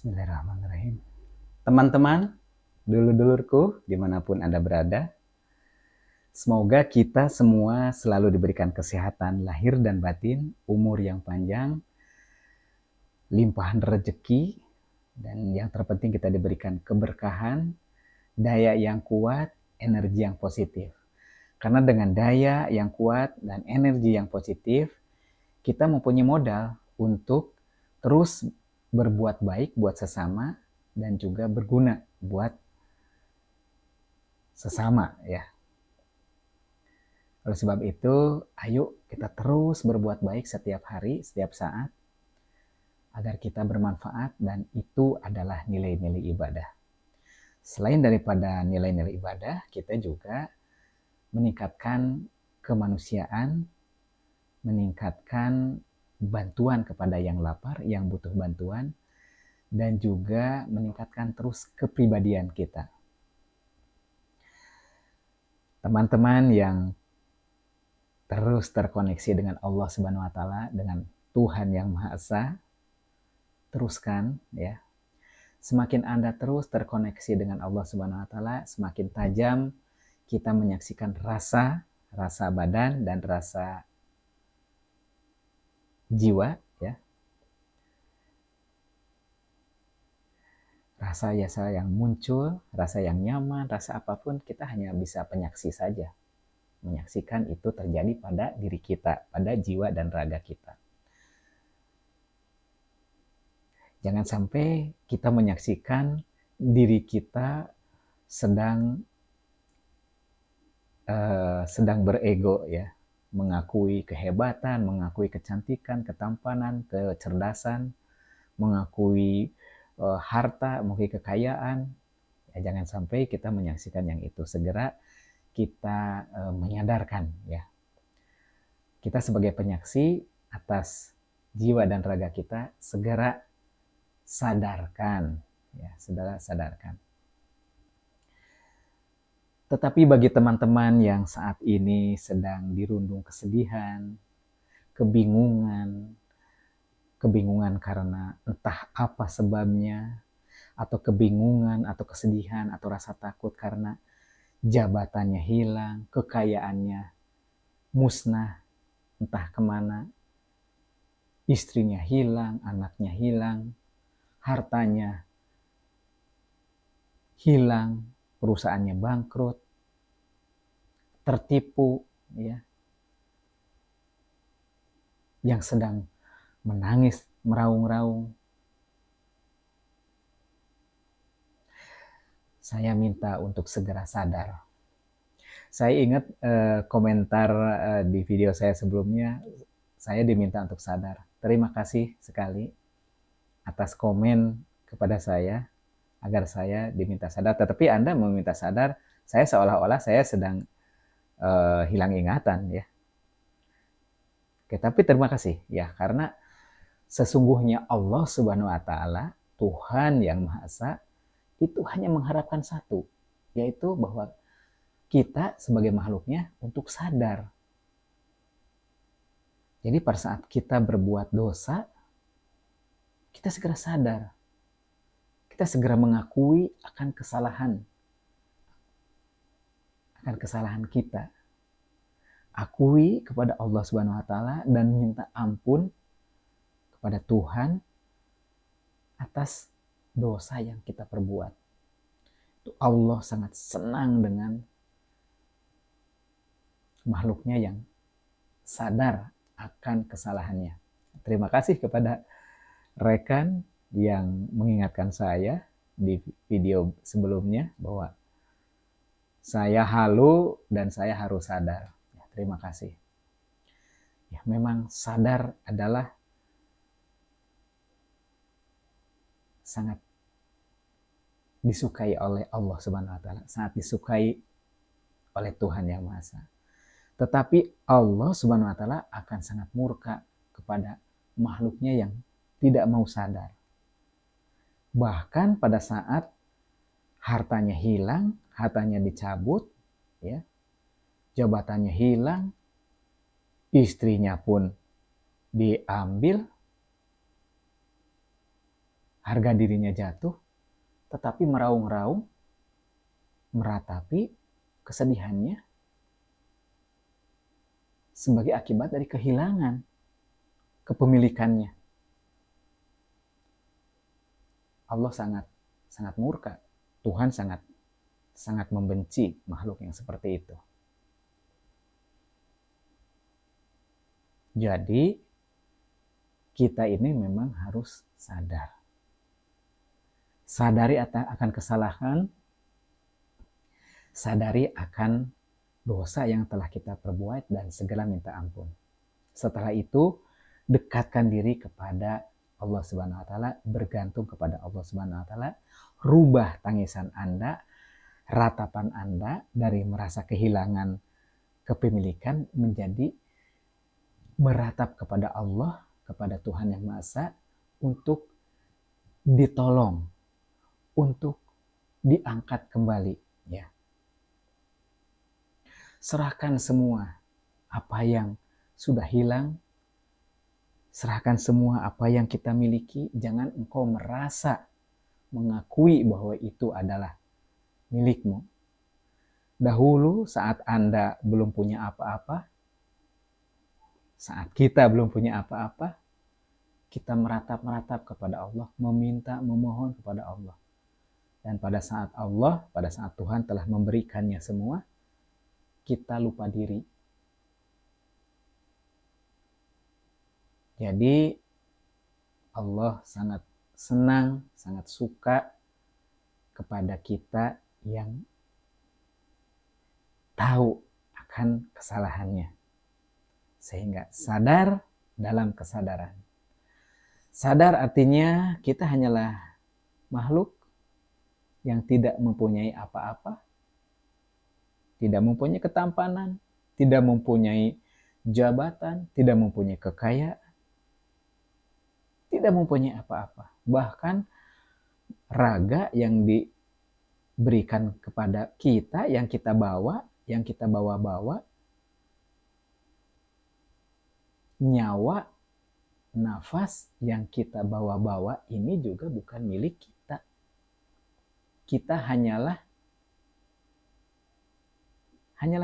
Bismillahirrahmanirrahim. Teman-teman, dulur-dulurku, dimanapun Anda berada, semoga kita semua selalu diberikan kesehatan lahir dan batin, umur yang panjang, limpahan rezeki, dan yang terpenting kita diberikan keberkahan, daya yang kuat, energi yang positif. Karena dengan daya yang kuat dan energi yang positif, kita mempunyai modal untuk terus berbuat baik buat sesama dan juga berguna buat sesama ya. Oleh sebab itu, ayo kita terus berbuat baik setiap hari, setiap saat agar kita bermanfaat, dan itu adalah nilai-nilai ibadah. Selain daripada nilai-nilai ibadah, kita juga meningkatkan kemanusiaan, meningkatkan bantuan kepada yang lapar, yang butuh bantuan, dan juga meningkatkan terus kepribadian kita. Teman-teman yang terus terkoneksi dengan Allah Subhanahu wa taala, dengan Tuhan yang Maha Esa, teruskan ya. Semakin Anda terus terkoneksi dengan Allah Subhanahu wa taala, semakin tajam kita menyaksikan rasa badan dan rasa jiwa ya. Rasa yang muncul, rasa yang nyaman, rasa apapun, kita hanya bisa penyaksi saja. Menyaksikan itu terjadi pada diri kita, pada jiwa dan raga kita. Jangan sampai kita menyaksikan diri kita sedang berego ya, mengakui kehebatan, mengakui kecantikan, ketampanan, kecerdasan, mengakui harta, mengakui kekayaan. Ya, jangan sampai kita menyaksikan yang itu. Segera kita menyadarkan ya. Kita sebagai penyaksi atas jiwa dan raga kita, segera sadarkan ya, sadarkan. Tetapi bagi teman-teman yang saat ini sedang dirundung kesedihan, kebingungan karena entah apa sebabnya, atau kebingungan atau kesedihan atau rasa takut karena jabatannya hilang, kekayaannya musnah, entah kemana, istrinya hilang, anaknya hilang, hartanya hilang, perusahaannya bangkrut, tertipu ya, yang sedang menangis meraung-raung. Saya minta untuk segera sadar. Saya ingat komentar di video saya sebelumnya, saya diminta untuk sadar. Terima kasih sekali atas komen kepada saya agar saya diminta sadar. Tetapi Anda meminta sadar, saya seolah-olah saya sedang hilang ingatan ya. Oke, tapi terima kasih ya, karena sesungguhnya Allah Subhanahu wa taala, Tuhan yang Maha Esa, itu hanya mengharapkan satu, yaitu bahwa kita sebagai makhluknya untuk sadar. Jadi pada saat kita berbuat dosa, kita segera sadar. Kita segera mengakui akan kesalahan kita. Akui kepada Allah Subhanahu wa taala dan minta ampun kepada Tuhan atas dosa yang kita perbuat. Itu Allah sangat senang dengan makhluknya yang sadar akan kesalahannya. Terima kasih kepada rekan yang mengingatkan saya di video sebelumnya bahwa saya halu dan saya harus sadar. Ya, terima kasih. Ya, memang sadar adalah sangat disukai oleh Allah Subhanahu wa taala, sangat disukai oleh Tuhan yang Maha Esa. Tetapi Allah Subhanahu wa taala akan sangat murka kepada makhluknya yang tidak mau sadar. Bahkan pada saat hartanya hilang, hartanya dicabut, ya, jabatannya hilang, istrinya pun diambil, harga dirinya jatuh, tetapi meraung-raung, meratapi kesedihannya sebagai akibat dari kehilangan kepemilikannya. Allah sangat murka. Tuhan sangat membenci makhluk yang seperti itu. Jadi kita ini memang harus sadar. Sadari akan kesalahan, sadari akan dosa yang telah kita perbuat dan segera minta ampun. Setelah itu, dekatkan diri kepada Allah Subhanahu wa taala, bergantung kepada Allah Subhanahu wa taala, rubah tangisan Anda, ratapan Anda dari merasa kehilangan kepemilikan menjadi meratap kepada Allah, kepada Tuhan Yang Maha Esa untuk ditolong, untuk diangkat kembali, ya. Serahkan semua apa yang sudah hilang, serahkan semua apa yang kita miliki. Jangan engkau merasa mengakui bahwa itu adalah milikmu. Dahulu saat Anda belum punya apa-apa, saat kita belum punya apa-apa, kita meratap-meratap kepada Allah, meminta, memohon kepada Allah. Dan pada saat Tuhan telah memberikannya semua, kita lupa diri. Jadi Allah sangat senang, sangat suka kepada kita yang tahu akan kesalahannya. Sehingga sadar dalam kesadaran. Sadar artinya kita hanyalah makhluk yang tidak mempunyai apa-apa, tidak mempunyai ketampanan, tidak mempunyai jabatan, tidak mempunyai kekayaan, tidak mempunyai apa-apa. Bahkan raga yang diberikan kepada kita, yang kita bawa, nyawa, nafas yang kita bawa-bawa ini juga bukan milik kita. Kita hanyalah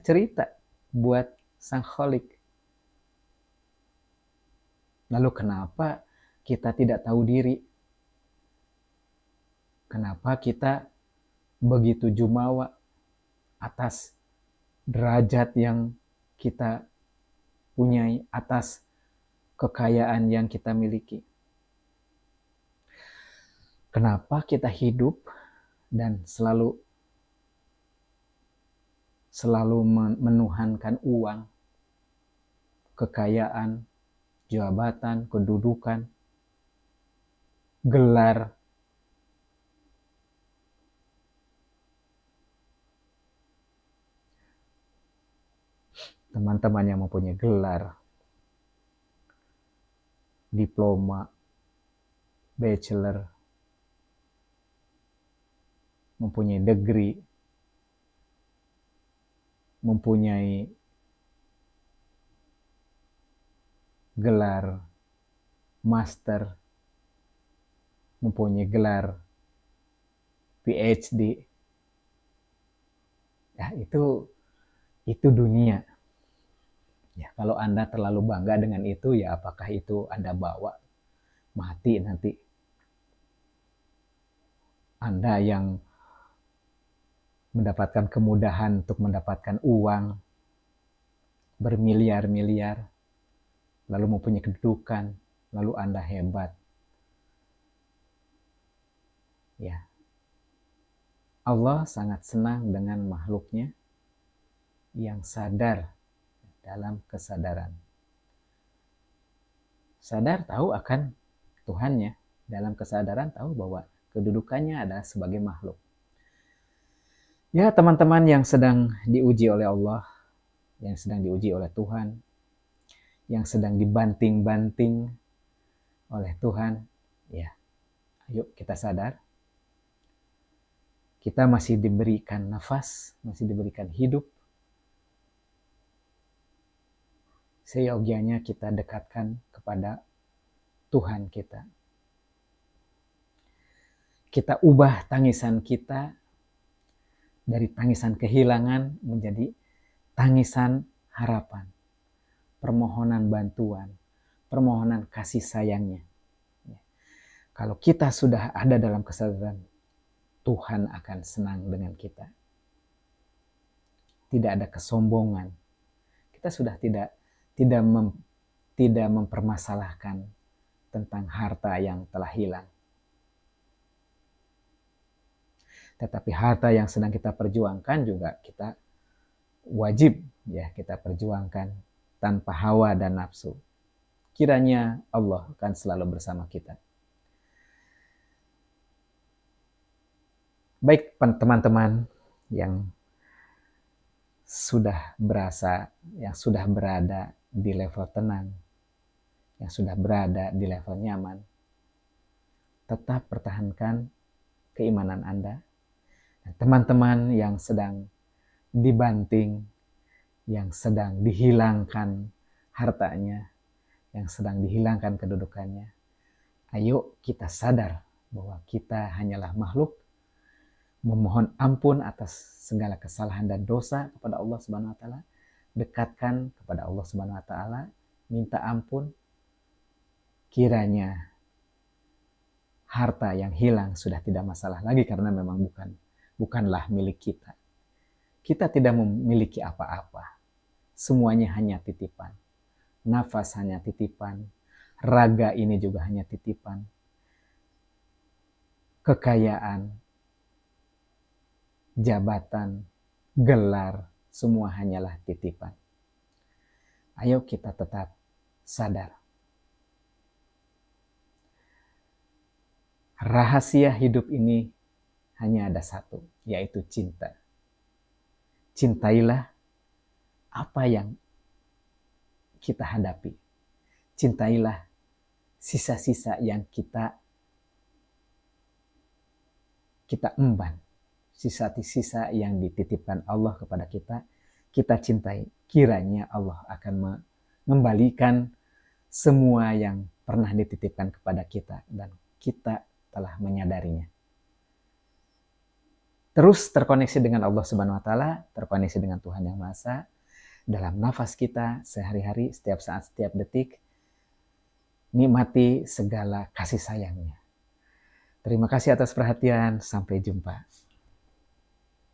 cerita buat Sang Khalik. Lalu kenapa kita tidak tahu diri? Kenapa kita begitu jumawa atas derajat yang kita punyai, atas kekayaan yang kita miliki? Kenapa kita hidup dan selalu menuhankan uang, kekayaan, jabatan, kedudukan, gelar, teman-teman yang mempunyai gelar, diploma, bachelor, mempunyai degree, mempunyai gelar master, mempunyai gelar PhD. Ya, itu dunia. Ya, kalau Anda terlalu bangga dengan itu, ya apakah itu Anda bawa mati nanti? Anda yang mendapatkan kemudahan untuk mendapatkan uang bermiliar-miliar, lalu mempunyai kedudukan, lalu Anda hebat. Ya, Allah sangat senang dengan makhluknya yang sadar dalam kesadaran. Sadar tahu akan Tuhannya, dalam kesadaran tahu bahwa kedudukannya adalah sebagai makhluk. Ya, teman-teman yang sedang diuji oleh Allah, yang sedang diuji oleh Tuhan, yang sedang dibanting-banting oleh Tuhan, ya, ayo kita sadar. Kita masih diberikan nafas, masih diberikan hidup. Seyogianya kita dekatkan kepada Tuhan kita. kita ubah tangisan kita dari tangisan kehilangan menjadi tangisan harapan, permohonan bantuan, permohonan kasih sayangnya. Kalau kita sudah ada dalam kesadaran, Tuhan akan senang dengan kita. Tidak ada kesombongan. Kita sudah tidak mempermasalahkan tentang harta yang telah hilang. Tetapi harta yang sedang kita perjuangkan juga kita wajib ya kita perjuangkan tanpa hawa dan nafsu. Kiranya Allah akan selalu bersama kita. Baik teman-teman yang sudah berada di level tenang, yang sudah berada di level nyaman, tetap pertahankan keimanan Anda. Dan teman-teman yang sedang dibanting, yang sedang dihilangkan hartanya, yang sedang dihilangkan kedudukannya, ayo kita sadar bahwa kita hanyalah makhluk, memohon ampun atas segala kesalahan dan dosa kepada Allah Subhanahu wa taala, dekatkan kepada Allah Subhanahu wa taala, minta ampun. Kiranya harta yang hilang sudah tidak masalah lagi karena memang bukanlah milik kita. Kita tidak memiliki apa-apa. Semuanya hanya titipan. Nafas hanya titipan, raga ini juga hanya titipan. Kekayaan, jabatan, gelar, semua hanyalah titipan. Ayo kita tetap sadar. Rahasia hidup ini hanya ada satu, yaitu cinta. Cintailah apa yang kita hadapi. Cintailah sisa-sisa yang kita emban. Sisa-sisa yang dititipkan Allah kepada kita, kita cintai. Kiranya Allah akan mengembalikan semua yang pernah dititipkan kepada kita dan kita telah menyadarinya. Terus terkoneksi dengan Allah Subhanahu wa taala, terkoneksi dengan Tuhan Yang Maha Esa dalam nafas kita sehari-hari, setiap saat, setiap detik. Nikmati segala kasih sayangnya. Terima kasih atas perhatian, sampai jumpa.